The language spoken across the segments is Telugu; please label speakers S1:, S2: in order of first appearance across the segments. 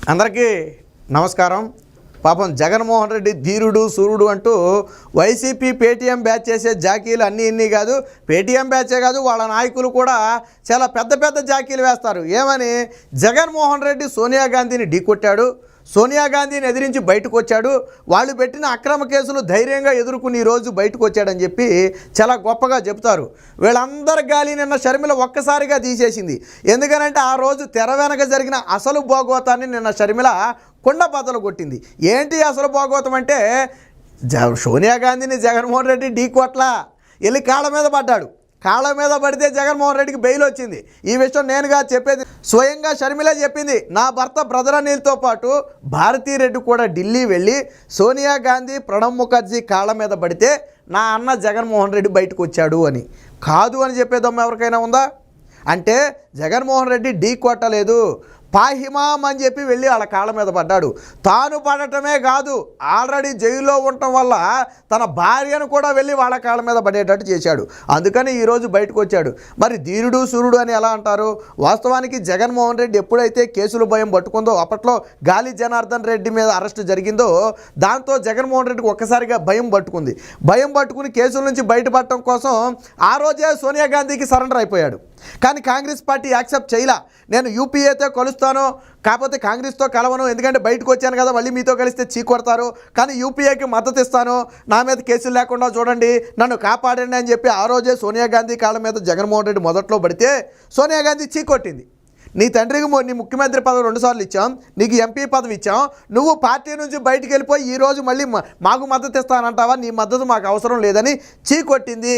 S1: అందరికీ నమస్కారం. పాపం జగన్మోహన్ రెడ్డి ధీరుడు సూర్యుడు అంటూ వైసీపీ పేటీఎం బ్యాచ్ చేసే జాకీలు అన్నీ కాదు, పేటీఎం బ్యాచే కాదు, వాళ్ళ నాయకులు కూడా చాలా పెద్ద పెద్ద జాకీలు వేస్తారు. ఏమని? జగన్మోహన్ రెడ్డి సోనియా గాంధీని ఢీకొట్టాడు, సోనియా గాంధీని ఎదిరించి బయటకు వచ్చాడు, వాళ్ళు పెట్టిన అక్రమ కేసులు ధైర్యంగా ఎదుర్కొని ఈరోజు బయటకు వచ్చాడని చెప్పి చాలా గొప్పగా చెప్తారు. వీళ్ళందరి గాలి నిన్న షర్మిల ఒక్కసారిగా తీసేసింది. ఎందుకనంటే ఆ రోజు తెర వెనక జరిగిన అసలు భోగవతాన్ని నిన్న షర్మిల కొండ బద్దలు కొట్టింది. ఏంటి అసలు భోగవతం అంటే, సోనియా గాంధీని జగన్మోహన్ రెడ్డి ఢీకొట్లా, వెళ్ళి కాళ్ళ మీద పడ్డాడు. కాళ్ళ మీద పడితే జగన్మోహన్ రెడ్డికి బెయిల్ వచ్చింది. ఈ విషయం నేనుగా చెప్పేది, స్వయంగా షర్మిలే చెప్పింది. నా భర్త బ్రదర్ అనిల్తో పాటు భారతీ రెడ్డి కూడా ఢిల్లీ వెళ్ళి సోనియా గాంధీ, ప్రణబ్ ముఖర్జీ కాళ్ళ మీద పడితే నా అన్న జగన్మోహన్ రెడ్డి బయటకు వచ్చాడు అని. కాదు అని చెప్పేదమ్మ ఎవరికైనా ఉందా? అంటే జగన్మోహన్ రెడ్డి ఢీ కొట్టలేదు, పాహిమాం అని చెప్పి వెళ్ళి వాళ్ళ కాళ్ళ మీద పడ్డాడు. తాను పడటమే కాదు, ఆల్రెడీ జైల్లో ఉండటం వల్ల తన భార్యను కూడా వెళ్ళి వాళ్ళ కాళ్ళ మీద పడేటట్టు చేశాడు. అందుకని ఈరోజు బయటకు వచ్చాడు. మరి ధీరుడు సూర్యుడు అని ఎలా అంటారు? వాస్తవానికి జగన్మోహన్ రెడ్డి ఎప్పుడైతే కేసులు భయం పట్టుకుందో, అప్పట్లో గాలి జనార్దన్ రెడ్డి మీద అరెస్టు జరిగిందో, దాంతో జగన్మోహన్ రెడ్డికి ఒక్కసారిగా భయం పట్టుకుంది. భయం పట్టుకుని కేసుల నుంచి బయటపడటం కోసం ఆ రోజే సోనియా గాంధీకి సరెండర్ అయిపోయాడు. కానీ కాంగ్రెస్ పార్టీ యాక్సెప్ట్ చేయలా. నేను యూపీఏతో కలుస్తాను, కాకపోతే కాంగ్రెస్తో కలవను, ఎందుకంటే బయటకు వచ్చాను కదా, మళ్ళీ మీతో కలిస్తే చీకొడతారు, కానీ యూపీఏకి మద్దతు ఇస్తాను, నా మీద కేసులు లేకుండా చూడండి, నన్ను కాపాడండి అని చెప్పి ఆ రోజే సోనియా గాంధీ కాళ్ళ మీద జగన్మోహన్ రెడ్డి మొదట్లో పడితే సోనియా గాంధీ చీకొట్టింది. నీ తండ్రికి నీ ముఖ్యమంత్రి పదవి 2 సార్లు ఇచ్చాం, నీకు ఎంపీ పదవి ఇచ్చాం, నువ్వు పార్టీ నుంచి బయటికి వెళ్ళిపోయి ఈరోజు మళ్ళీ మాకు మద్దతు ఇస్తానంటావా? నీ మద్దతు మాకు అవసరం లేదని చీకొట్టింది.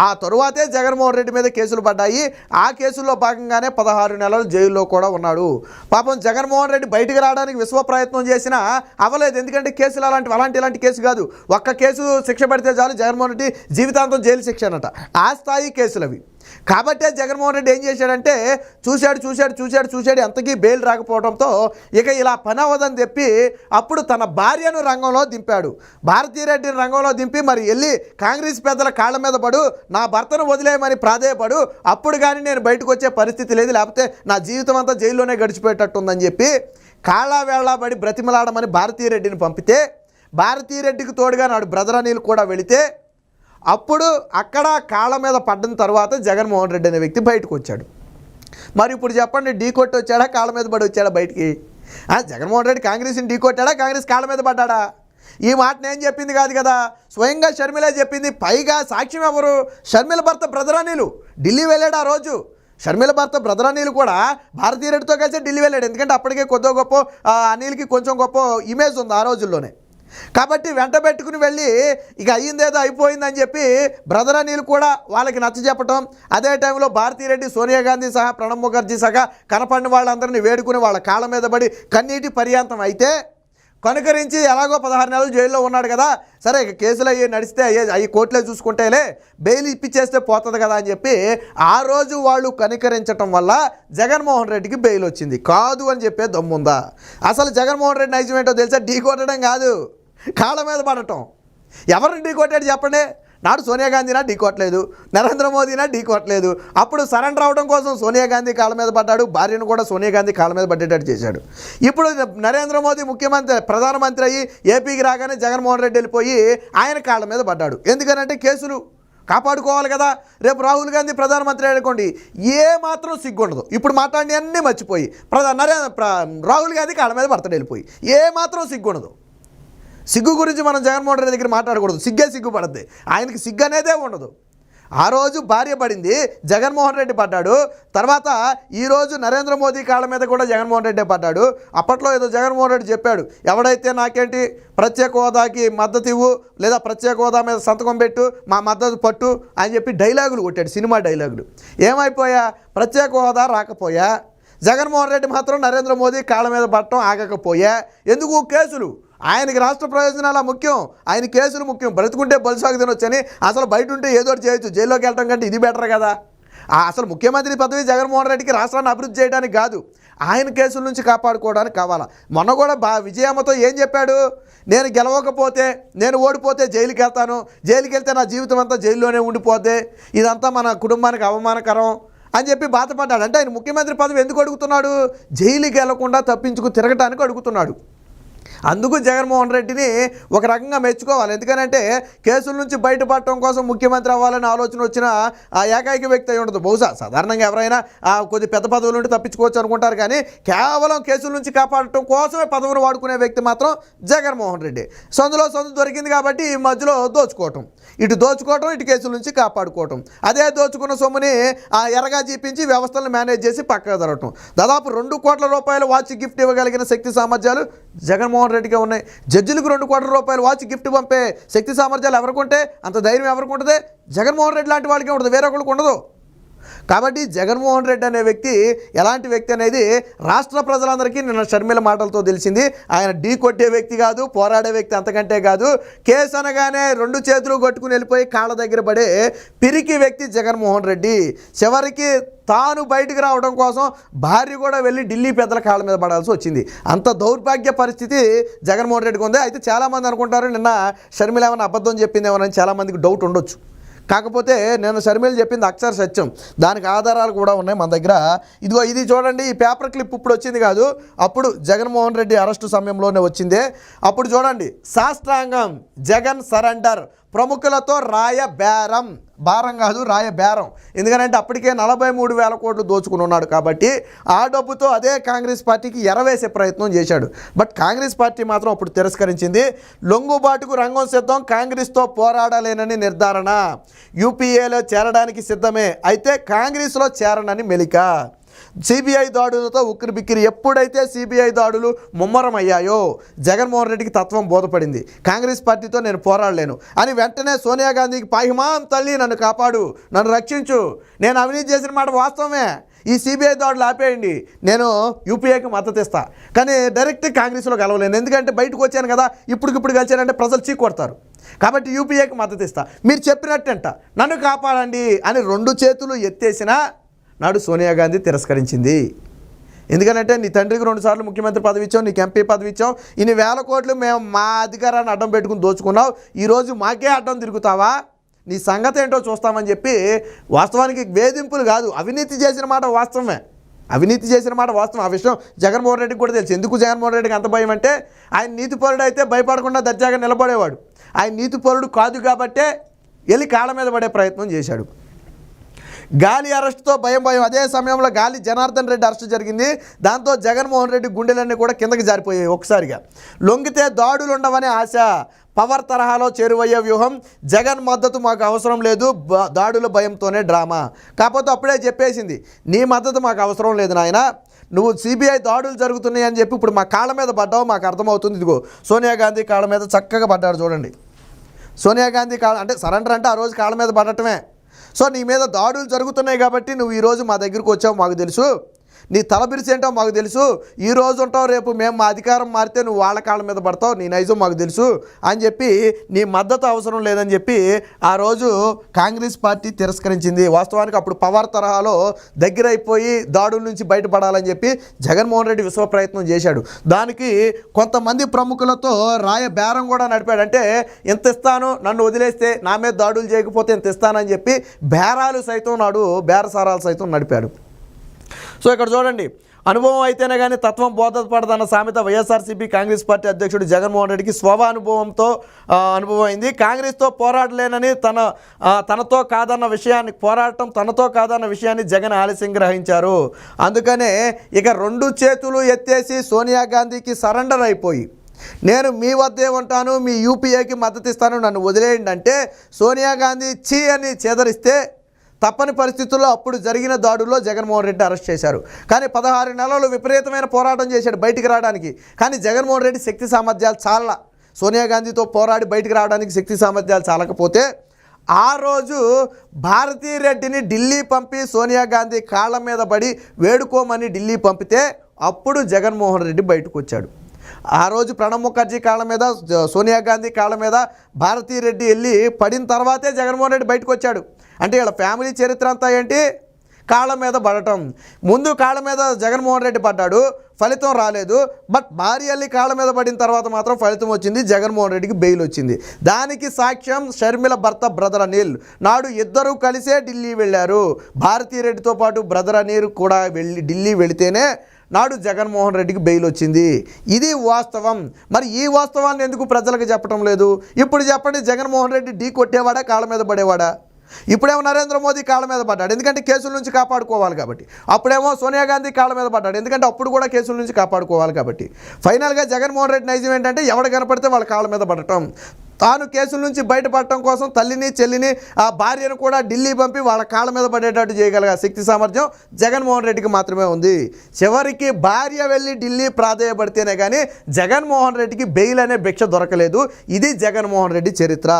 S1: ఆ తరువాతే జగన్మోహన్ రెడ్డి మీద కేసులు పడ్డాయి. ఆ కేసుల్లో భాగంగానే 16 నెలలు జైల్లో కూడా ఉన్నాడు. పాపం జగన్మోహన్ రెడ్డి బయటికి రావడానికి విశ్వ ప్రయత్నం చేసినా అవ్వలేదు. ఎందుకంటే కేసులు అలాంటి కేసు కాదు. ఒక్క కేసు శిక్ష పడితే చాలు జగన్మోహన్ రెడ్డి జీవితాంతం జైలు శిక్ష అనట. ఆ స్థాయి కేసులు అవి. కాబట్టే జగన్మోహన్ రెడ్డి ఏం చేశాడంటే, చూశాడు ఎంతకీ బెయిల్ రాకపోవడంతో ఇక ఇలా పని అవ్వదని చెప్పి అప్పుడు తన భార్యను రంగంలో దింపాడు. భారతీరెడ్డిని రంగంలో దింపి మరి వెళ్ళి కాంగ్రెస్ పెద్దల కాళ్ళ మీద పడు, నా భర్తను వదిలేయమని ప్రాధేయపడు, అప్పుడు కానీ నేను బయటకు వచ్చే పరిస్థితి లేదు, లేకపోతే నా జీవితం అంతా జైల్లోనే గడిచిపోయేటట్టుందని చెప్పి కాళ్ళ వేళ్ళబడి బ్రతిమలాడమని భారతీరెడ్డిని పంపితే, భారతీరెడ్డికి తోడుగా నాడు బ్రదర్ అనిల్ కూడా వెళితే అప్పుడు అక్కడ కాళ్ళ మీద పడ్డ తర్వాత జగన్మోహన్ రెడ్డి అనే వ్యక్తి బయటకు వచ్చాడు. మరి ఇప్పుడు చెప్పండి, ఢీ కొట్టి వచ్చాడా, కాళ్ళ మీద పడి వచ్చాడా బయటికి? జగన్మోహన్ రెడ్డి కాంగ్రెస్ని ఢీ కొట్టాడా, కాంగ్రెస్ కాళ్ళ మీద పడ్డాడా? ఈ మాట నేను చెప్పింది కాదు కదా, స్వయంగా షర్మిలే చెప్పింది. పైగా సాక్ష్యం ఎవరు? షర్మిల భర్త బ్రదర్ అనిల్ ఢిల్లీ వెళ్ళాడు ఆ రోజు. షర్మిల భర్త బ్రదర్ అనిల్ కూడా భారతీరెడ్డితో కలిసి ఢిల్లీ వెళ్ళాడు. ఎందుకంటే అప్పటికే కొద్దిగా గొప్ప అనిల్కి కొంచెం గొప్ప ఇమేజ్ ఉంది ఆ రోజుల్లోనే. కాబట్టి వెంట పెట్టుకుని వెళ్ళి ఇక అయ్యిందేదో అయిపోయిందని చెప్పి బ్రదర్ అనిల్ కూడా వాళ్ళకి నచ్చ చెప్పటం, అదే టైంలో భారతీరెడ్డి సోనియా గాంధీ సహా ప్రణబ్ ముఖర్జీ సహా కనపడిన వాళ్ళందరినీ వేడుకుని వాళ్ళ కాళ్ళ మీద పడి కన్నీటి పర్యాంతం అయితే కనుకరించి ఎలాగో 16 నెలలు జైల్లో ఉన్నాడు కదా, సరే ఇక కేసులు అయ్యి నడిస్తే అవి కోర్టులే చూసుకుంటేలే, బెయిల్ ఇప్పించేస్తే పోతుంది కదా అని చెప్పి ఆ రోజు వాళ్ళు కనికరించటం వల్ల జగన్మోహన్ రెడ్డికి బెయిల్ వచ్చింది. కాదు అని చెప్పే దమ్ముందా? అసలు జగన్మోహన్ రెడ్డి నైజం ఏంటో తెలుసా? ఢీ కొట్టడం కాదు, కాళ్ళ మీద పడటం. ఎవరిని ఢీ కొట్టాడు చెప్పండి? నాడు సోనియా గాంధీనా ఢీ కొట్టలేదు, నరేంద్ర మోదీనా ఢీ కొట్టలేదు. అప్పుడు సరెండర్ అవడం కోసం సోనియా గాంధీ కాళ్ళ మీద పడ్డాడు, భార్యను కూడా సోనియా గాంధీ కాళ్ళ మీద పడ్డేటట్టు చేశాడు. ఇప్పుడు నరేంద్ర మోదీ ప్రధానమంత్రి అయ్యి ఏపీకి రాగానే జగన్మోహన్ రెడ్డి వెళ్ళిపోయి ఆయన కాళ్ళ మీద పడ్డాడు. ఎందుకనంటే కేసులు కాపాడుకోవాలి కదా. రేపు రాహుల్ గాంధీ ప్రధానమంత్రి అనుకోండి, ఏ మాత్రం సిగ్గుండదు. ఇప్పుడు మాట్లాడి అన్నీ మర్చిపోయి రాహుల్ గాంధీ కాళ్ళ మీద పడతాడు వెళ్ళిపోయి, ఏ మాత్రం సిగ్గుండదు. సిగ్గు గురించి మనం జగన్మోహన్ రెడ్డి దగ్గర మాట్లాడకూడదు, సిగ్గుపడద్ది. ఆయనకి సిగ్గు అనేదే ఉండదు. ఆ రోజు భార్య పడింది, జగన్మోహన్ రెడ్డి పడ్డాడు. తర్వాత ఈరోజు నరేంద్ర మోదీ కాళ్ళ మీద కూడా జగన్మోహన్ రెడ్డి పడ్డాడు. అప్పట్లో ఏదో జగన్మోహన్ రెడ్డి చెప్పాడు, ఎవడైతే నాకేంటి ప్రత్యేక హోదాకి మద్దతు ఇవ్వు, లేదా ప్రత్యేక హోదా మీద సంతకం పెట్టు, మా మద్దతు పట్టు అని చెప్పి డైలాగులు కొట్టాడు, సినిమా డైలాగులు. ఏమైపోయా? ప్రత్యేక హోదా రాకపోయా, జగన్మోహన్ రెడ్డి మాత్రం నరేంద్ర మోదీ కాళ్ళ మీద పడటం ఆగకపోయా. ఎందుకు? కేసులు. ఆయనకి రాష్ట్ర ప్రయోజనాల ముఖ్యం, ఆయన కేసులు ముఖ్యం. బ్రతుకుంటే బలిసాగు తినొచ్చని, అసలు బయట ఉంటే ఏదో చేయొచ్చు, జైల్లోకి వెళ్ళడం కంటే ఇది బెటర్ కదా. అసలు ముఖ్యమంత్రి పదవి జగన్మోహన్ రెడ్డికి రాష్ట్రాన్ని అభివృద్ధి చేయడానికి కాదు, ఆయన కేసుల నుంచి కాపాడుకోవడానికి కావాలా. మొన్న కూడా విజయమ్మతో ఏం చెప్పాడు? నేను గెలవకపోతే, నేను ఓడిపోతే జైలుకి వెళ్తాను, జైలుకి వెళ్తే నా జీవితం అంతా జైల్లోనే ఉండిపోతే, ఇదంతా మన కుటుంబానికి అవమానకరం అని చెప్పి బాధపడ్డాడు. అంటే ఆయన ముఖ్యమంత్రి పదవి ఎందుకు అడుగుతున్నాడు? జైలుకి వెళ్లకుండా తప్పించుకు తిరగటానికి అడుగుతున్నాడు. అందుకు జగన్మోహన్ రెడ్డిని ఒక రకంగా మెచ్చుకోవాలి. ఎందుకనంటే కేసుల నుంచి బయటపడటం కోసం ముఖ్యమంత్రి అవ్వాలని ఆలోచన వచ్చిన ఆ ఏకైక వ్యక్తి అయి ఉండదు. బహుశా సాధారణంగా ఎవరైనా కొద్ది పెద్ద పదవుల నుండి తప్పించుకోవచ్చు అనుకుంటారు, కానీ కేవలం కేసుల నుంచి కాపాడటం కోసమే పదవులు వాడుకునే వ్యక్తి మాత్రం జగన్మోహన్ రెడ్డి. సందులో దొరికింది కాబట్టి ఈ మధ్యలో దోచుకోవటం, ఇటు కేసుల నుంచి కాపాడుకోవటం, అదే దోచుకున్న సొమ్ముని ఎరగా చూపించి వ్యవస్థలను మేనేజ్ చేసి పక్కకు జరగటం. దాదాపు 2 కోట్ల రూపాయల వాచ్ గిఫ్ట్ ఇవ్వగలిగిన శక్తి సామర్థ్యాలు జగన్మోహన్ రెడ్డిగా ఉన్నాయి. జడ్జిలకు 2 కోట్ల రూపాయల వాచ్ గిఫ్ట్ పంపే శక్తి సామర్థ్యాలు ఎవరికి ఉంటే, అంత ధైర్యం ఎవరికి ఉంటుంది? జగన్మోహన్ రెడ్డి లాంటి వాళ్ళకే ఉంటుంది, వేరొకరికి ఉండదు. కాబట్టి జగన్మోహన్ రెడ్డి అనే వ్యక్తి ఎలాంటి వ్యక్తి అనేది రాష్ట్ర ప్రజలందరికీ నిన్న షర్మిల మాటలతో తెలిసింది. ఆయన ఢీ కొట్టే వ్యక్తి కాదు, పోరాడే వ్యక్తి అంతకంటే కాదు. కేసు అనగానే 2 చేతులు కొట్టుకుని వెళ్ళిపోయి కాళ్ళ దగ్గర పడే పిరికి వ్యక్తి జగన్మోహన్ రెడ్డి. చివరికి తాను బయటకు రావడం కోసం భార్య కూడా వెళ్ళి ఢిల్లీ పెద్దల కాళ్ళ మీద పడాల్సి వచ్చింది. అంత దౌర్భాగ్య పరిస్థితి జగన్మోహన్ రెడ్డికి ఉంది. అయితే చాలామంది అనుకుంటారు నిన్న షర్మిల ఏమైనా అబద్ధం చెప్పిందేమోనని చాలామందికి డౌట్ ఉండొచ్చు. కాకపోతే నేను షర్మిల చెప్పింది అక్షర సత్యం, దానికి ఆధారాలు కూడా ఉన్నాయి మన దగ్గర. ఇదిగో ఇది చూడండి, ఈ పేపర్ క్లిప్ ఇప్పుడు వచ్చింది కాదు, అప్పుడు జగన్మోహన్ రెడ్డి అరెస్టు సమయంలోనే వచ్చిందే. అప్పుడు చూడండి, సాష్టాంగం జగన్ సరెండర్, ప్రముఖులతో రాయ బేరం, భారం కాదు రాయ బేరం. ఎందుకంటే అప్పటికే 43,000 కోట్లు దోచుకుని ఉన్నాడు కాబట్టి ఆ డబ్బుతో అదే కాంగ్రెస్ పార్టీకి ఎరవేసే ప్రయత్నం చేశాడు. బట్ కాంగ్రెస్ పార్టీ మాత్రం అప్పుడు తిరస్కరించింది. లొంగుబాటుకు రంగం సిద్ధం, కాంగ్రెస్తో పోరాడలేనని నిర్ధారణ, యూపీఏలో చేరడానికి సిద్ధమే, అయితే కాంగ్రెస్లో చేరనని మెలిక. సిబిఐ దాడులతో ఉక్కిరిబిక్కిరి. ఎప్పుడైతే సిబిఐ దాడులు ముమ్మరమయ్యాయో జగన్మోహన్ రెడ్డికి తత్వం బోధపడింది. కాంగ్రెస్ పార్టీతో నేను పోరాడలేను అని వెంటనే సోనియా గాంధీకి పాహిమాం తల్లి నన్ను కాపాడు, నన్ను రక్షించు, నేను అవినీతి చేసిన మాట వాస్తవమే, ఈ సిబిఐ దాడులు ఆపేయండి, నేను యూపీఏకి మద్దతు ఇస్తా, కానీ డైరెక్ట్ కాంగ్రెస్లో కలవలేను, ఎందుకంటే బయటకు వచ్చాను కదా, ఇప్పుడు కలిచానంటే ప్రజలు చీకొడతారు, కాబట్టి యూపీఏకి మద్దతు ఇస్తా, మీరు చెప్పినట్టంట నన్ను కాపాడండి అని 2 చేతులు ఎత్తేసినా నాడు సోనియా గాంధీ తిరస్కరించింది. ఎందుకంటే నీ తండ్రికి 2 సార్లు ముఖ్యమంత్రి పదవి ఇచ్చావు, నీకు ఎంపీ పదవి ఇచ్చావు, ఇన్ని వేల కోట్లు మేము మా అధికారాన్ని అడ్డం పెట్టుకుని దోచుకున్నావు, ఈరోజు మాకే అడ్డం తిరుగుతావా, నీ సంగతి ఏంటో చూస్తామని చెప్పి, వాస్తవానికి వేధింపులు కాదు, అవినీతి చేసిన మాట వాస్తవమే, అవినీతి చేసిన మాట వాస్తవం. ఆ విషయం జగన్మోహన్ రెడ్డికి కూడా తెలుసు. ఎందుకు జగన్మోహన్ రెడ్డికి అంత భయం అంటే, ఆయన నీతిపరుడు అయితే భయపడకుండా దర్జాగా నిలబడేవాడు. ఆయన నీతిపరుడు కాదు కాబట్టే వెళ్ళి కాళ్ళ మీద పడే ప్రయత్నం చేశాడు. గాలి అరెస్టుతో భయం. అదే సమయంలో గాలి జనార్దన్ రెడ్డి అరెస్టు జరిగింది. దాంతో జగన్మోహన్ రెడ్డి గుండెలన్నీ కూడా కిందకి జారిపోయాయి ఒకసారిగా. లొంగితే దాడులు ఉండవనే ఆశ, పవర్ తరహాలో చేరువయ్యే వ్యూహం, జగన్ మద్దతు మాకు అవసరం లేదు, దాడుల భయంతోనే డ్రామా. కాకపోతే అప్పుడే చెప్పేసింది, నీ మద్దతు మాకు అవసరం లేదు నాయన, నువ్వు సిబిఐ దాడులు జరుగుతున్నాయి అని చెప్పి ఇప్పుడు మా కాళ్ళ మీద పడ్డావు, మాకు అర్థమవుతుంది. ఇదిగో సోనియా గాంధీ కాళ్ళ మీద చక్కగా పడ్డాడు చూడండి. సోనియా గాంధీ కాళ్ళ అంటే సరెండర్ అంటే ఆ రోజు కాళ్ళ మీద పడటమే. సో నీ మీద దాడులు జరుగుతున్నాయి కాబట్టి నువ్వు ఈరోజు మా దగ్గరకు వచ్చావు, మాకు తెలుసు, నీ తలబిరిసి ఏంటో మాకు తెలుసు, ఈ రోజు ఉంటావు, రేపు మేము మా అధికారం మారితే నువ్వు వాళ్ళ కాళ్ళ మీద పడతావు, నీ నైజం మాకు తెలుసు అని చెప్పి నీ మద్దతు అవసరం లేదని చెప్పి ఆ రోజు కాంగ్రెస్ పార్టీ తిరస్కరించింది. వాస్తవానికి అప్పుడు పవర్ తరహాలో దగ్గరైపోయి దాడుల నుంచి బయటపడాలని చెప్పి జగన్మోహన్ రెడ్డి విశ్వ ప్రయత్నం చేశాడు. దానికి కొంతమంది ప్రముఖులతో రాయ బేరం కూడా నడిపాడు. అంటే ఎంత ఇస్తాను, నన్ను వదిలేస్తే, నా మీద దాడులు చేయకపోతే ఎంత ఇస్తానని చెప్పి బేరాలు సైతం బేరసారాలు సైతం నడిపాడు. సో ఇక్కడ చూడండి, అనుభవం అయితేనే కానీ తత్వం బోధపడదన్న సామెత వైఎస్ఆర్సీపీ కాంగ్రెస్ పార్టీ అధ్యక్షుడు జగన్మోహన్ రెడ్డికి స్వానుభవంతో అనుభవం అయింది. కాంగ్రెస్తో పోరాడలేనని తనతో కాదన్న విషయాన్ని, పోరాటం తనతో కాదన్న విషయాన్ని జగన్ ఆలస్యం గ్రహించారు. అందుకనే ఇక 2 చేతులు ఎత్తేసి సోనియా గాంధీకి సరెండర్ అయిపోయి, నేను మీ వద్దే ఉంటాను, మీ యూపీఏకి మద్దతు ఇస్తాను, నన్ను వదిలేయండి అంటే సోనియా గాంధీ చీ అని చేదరిస్తే తప్పని పరిస్థితుల్లో అప్పుడు జరిగిన దాడుల్లో జగన్మోహన్ రెడ్డి అరెస్ట్ చేశారు. కానీ 16 నెలలు విపరీతమైన పోరాటం చేశాడు బయటికి రావడానికి. కానీ జగన్మోహన్ రెడ్డి శక్తి సామర్థ్యాలు చాలా, సోనియా గాంధీతో పోరాడి బయటికి రావడానికి శక్తి సామర్థ్యాలు చాలకపోతే ఆ రోజు భారతీ రెడ్డిని ఢిల్లీ పంపి సోనియా గాంధీ కాళ్ళ మీద పడి వేడుకోమని ఢిల్లీ పంపితే అప్పుడు జగన్మోహన్ రెడ్డి బయటకు వచ్చాడు. ఆ రోజు ప్రణబ్ ముఖర్జీ కాళ్ళ మీద, సోనియా గాంధీ కాళ్ళ మీద భారతీ రెడ్డి వెళ్ళి పడిన తర్వాతే జగన్మోహన్ రెడ్డి బయటకు వచ్చాడు. అంటే వీళ్ళ ఫ్యామిలీ చరిత్ర అంతా ఏంటి, కాళ్ళ మీద పడటం. ముందు కాళ్ళ మీద జగన్మోహన్ రెడ్డి పడ్డాడు, ఫలితం రాలేదు. బట్ భార్య వెళ్ళి కాళ్ళ మీద పడిన తర్వాత మాత్రం ఫలితం వచ్చింది, జగన్మోహన్ రెడ్డికి బెయిల్ వచ్చింది. దానికి సాక్ష్యం షర్మిల భర్త బ్రదర్ అనిల్. నాడు ఇద్దరూ కలిసే ఢిల్లీ వెళ్ళారు. భారతీ రెడ్డితో పాటు బ్రదర్ అనిల్ కూడా ఢిల్లీ వెళితేనే నాడు జగన్మోహన్ రెడ్డికి బెయిల్ వచ్చింది. ఇది వాస్తవం. మరి ఈ వాస్తవాన్ని ఎందుకు ప్రజలకు చెప్పడం లేదు? ఇప్పుడు చెప్పండి, జగన్మోహన్ రెడ్డి ఢీ కొట్టేవాడా, కాళ్ళ మీద పడేవాడా? ఇప్పుడేమో నరేంద్ర మోదీ కాళ్ళ మీద పడ్డాడు, ఎందుకంటే కేసుల నుంచి కాపాడుకోవాలి కాబట్టి. అప్పుడేమో సోనియా గాంధీ కాళ్ళ మీద పడ్డాడు, ఎందుకంటే అప్పుడు కూడా కేసుల నుంచి కాపాడుకోవాలి కాబట్టి. ఫైనల్గా జగన్మోహన్ రెడ్డి నైజం ఏంటంటే ఎవడు కనపడితే వాళ్ళ కాళ్ళ మీద పడటం. తాను కేసుల నుంచి బయటపడటం కోసం తల్లిని చెల్లిని ఆ భార్యను కూడా ఢిల్లీ పంపి వాళ్ళ కాళ్ళ మీద పడేటట్టు చేయగలిగే శక్తి సామర్థ్యం జగన్మోహన్ రెడ్డికి మాత్రమే ఉంది. చివరికి భార్య వెళ్ళి ఢిల్లీ ప్రాధేయపడితేనే కానీ జగన్మోహన్ రెడ్డికి బెయిల్ అనే భిక్ష దొరకలేదు. ఇది జగన్మోహన్ రెడ్డి చరిత్ర.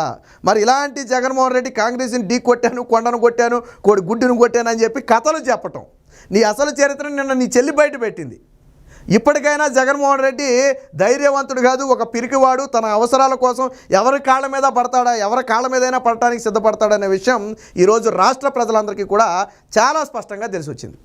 S1: మరి ఇలాంటి జగన్మోహన్ రెడ్డి కాంగ్రెస్ని ఢీ కొట్టాను, కొండను కొట్టాను, గుడ్డును కొట్టాను అని చెప్పి కథలు చెప్పటం. నీ అసలు చరిత్ర నిన్న నీ చెల్లి బయట పెట్టింది. ఇప్పటికైనా జగన్మోహన్ రెడ్డి ధైర్యవంతుడు కాదు, ఒక పిరికివాడు. తన అవసరాల కోసం ఎవరి కాళ్ళ మీద పడతాడా, ఎవరి కాళ్ళ మీదైనా పడటానికి సిద్ధపడతాడనే విషయం ఈరోజు రాష్ట్ర ప్రజలందరికీ కూడా చాలా స్పష్టంగా తెలిసి వచ్చింది.